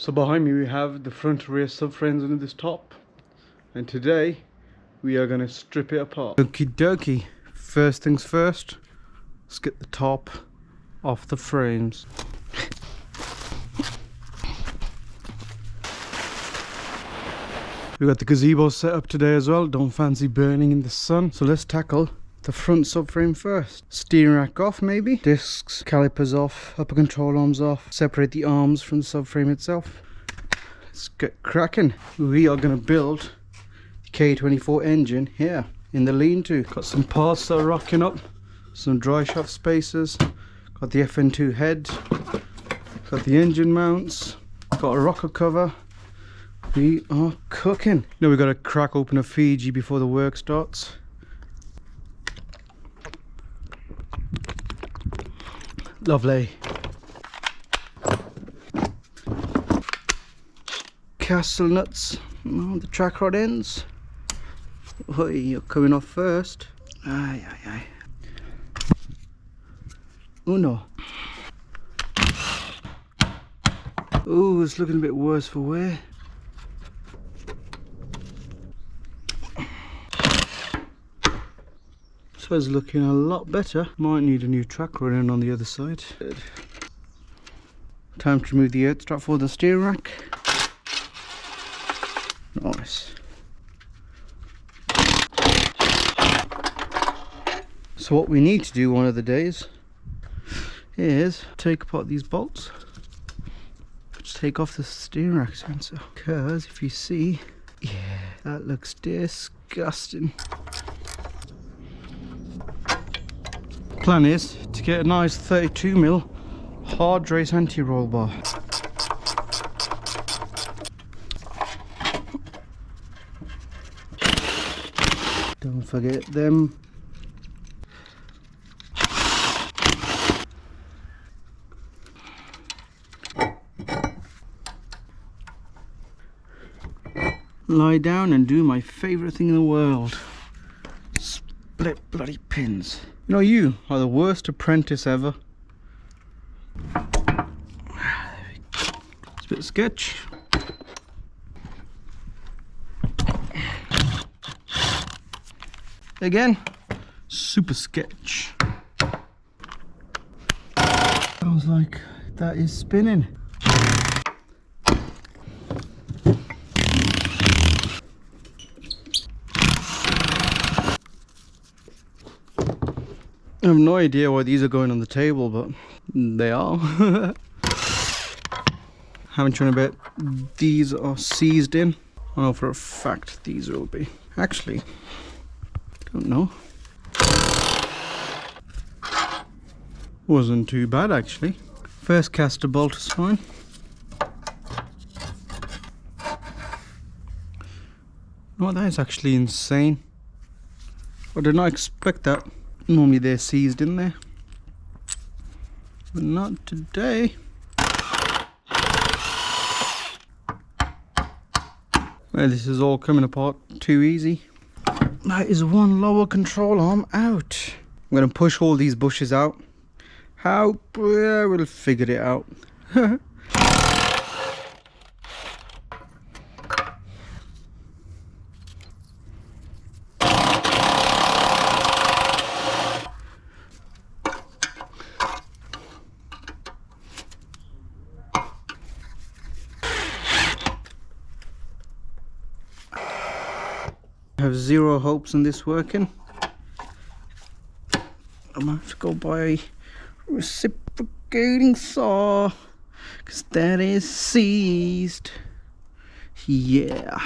So behind me we have the front rear subframes under this top, and today we are going to strip it apart. Okie dokie, first things first, let's get the top off the frames. We got the gazebo set up today as well, don't fancy burning in the sun, so let's tackle the front subframe first. Steering rack off maybe, discs, calipers off, upper control arms off, separate the arms from the subframe itself. Let's get cracking. We are going to build the K24 engine here in the lean-to. Got some parts that are rocking up, some dry shaft spacers, got the FN2 head, got the engine mounts, got a rocker cover. We are cooking. Now we got to crack open a Fiji before the work starts. Lovely. Castle nuts on the track rod ends. Oh, you're coming off first. Aye, aye, aye. Oh no. Oh, it's looking a bit worse for wear. So it's looking a lot better. Might need a new track rod in on the other side. Good. Time to remove the earth strap for the steering rack. Nice. So what we need to do one of the days is take apart these bolts. Just take off the steering rack sensor. Because if you see, yeah, that looks disgusting. Plan is to get a nice 32mm hardrace anti-roll bar. Don't forget them. Lie down and do my favourite thing in the world. Split bloody pins. You know, you are the worst apprentice ever. It's a bit of sketch. Again, super sketch. Sounds like that is spinning. I have no idea why these are going on the table, but they are. Haven't shown a bit. These are seized in. I know for a fact these will be. Actually, don't know. Wasn't too bad actually. First caster bolt is fine. Oh, that is actually insane. I did not expect that. Normally they're seized in there, but not today. Well, this is all coming apart too easy. That is one lower control arm out. I'm going to push all these bushes out. How? We'll figure it out. I have zero hopes on this working. I'm gonna have to go buy a reciprocating saw because that is seized. Yeah.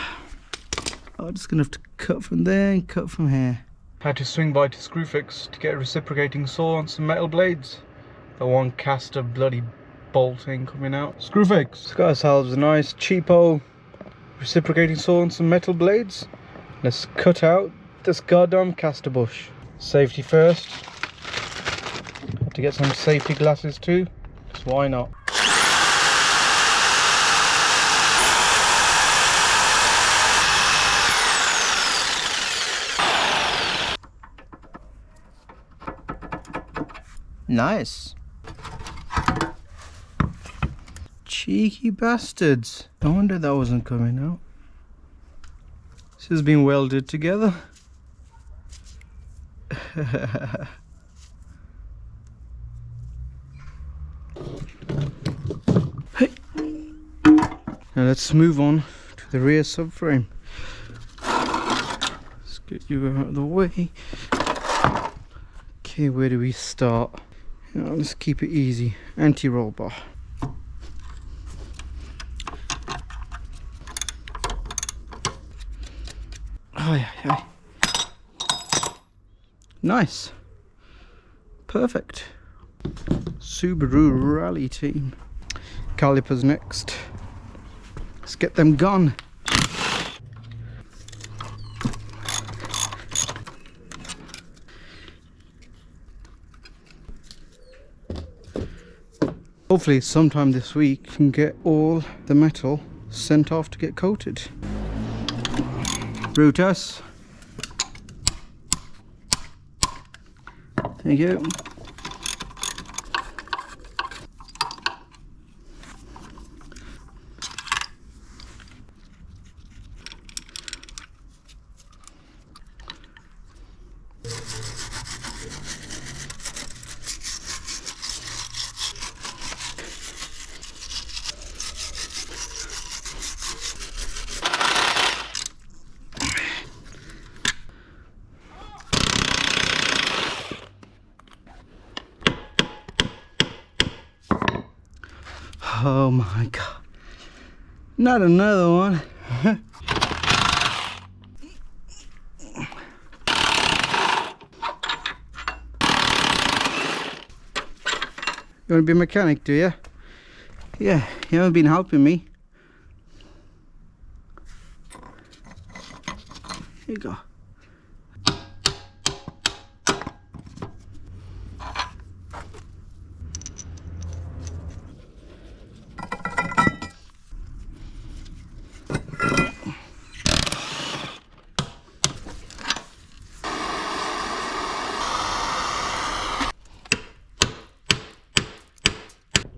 I'm just gonna have to cut from there and cut from here. Had to swing by to Screwfix to get a reciprocating saw on some metal blades. The one cast of bloody bolting coming out. Screwfix! Got ourselves a nice cheapo reciprocating saw on some metal blades. Let's cut out this goddamn caster bush. Safety first. Have to get some safety glasses too, because why not? Nice. Cheeky bastards. No wonder that wasn't coming out. This has been welded together. Hey. Now let's move on to the rear subframe. Let's get you out of the way. Okay, where do we start? Now, let's keep it easy. Anti-roll bar. Aye. Nice. Perfect. Subaru Rally Team. Calipers next. Let's get them gone. Hopefully sometime this week we can get all the metal sent off to get coated. Brutus. Thank you. Oh my god. Not another one. You want to be a mechanic, do you? Yeah, you haven't been helping me. Here you go.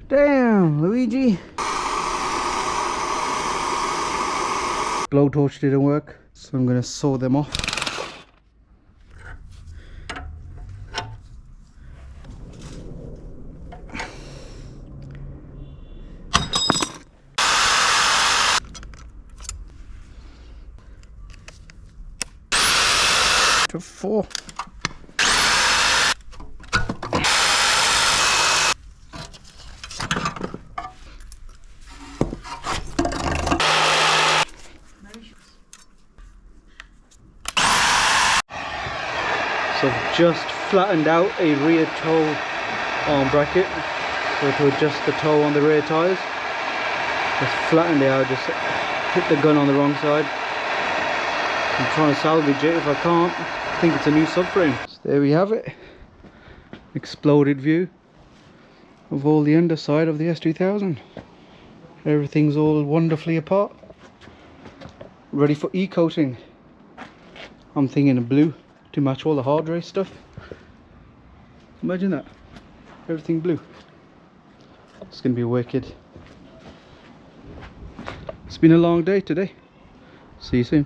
Damn, Luigi. Blowtorch didn't work, so I'm going to saw them off. To 4. So I've just flattened out a rear toe arm bracket, so to adjust the toe on the rear tyres. Just flattened it out, just hit the gun on the wrong side. I'm trying to salvage it. If I can't, I think it's a new subframe. So there we have it. Exploded view of all the underside of the S2000. Everything's all wonderfully apart. Ready for e-coating. I'm thinking of blue to match all the hardrace stuff. Imagine that. Everything blue. It's going to be wicked. It's been a long day today. See you soon.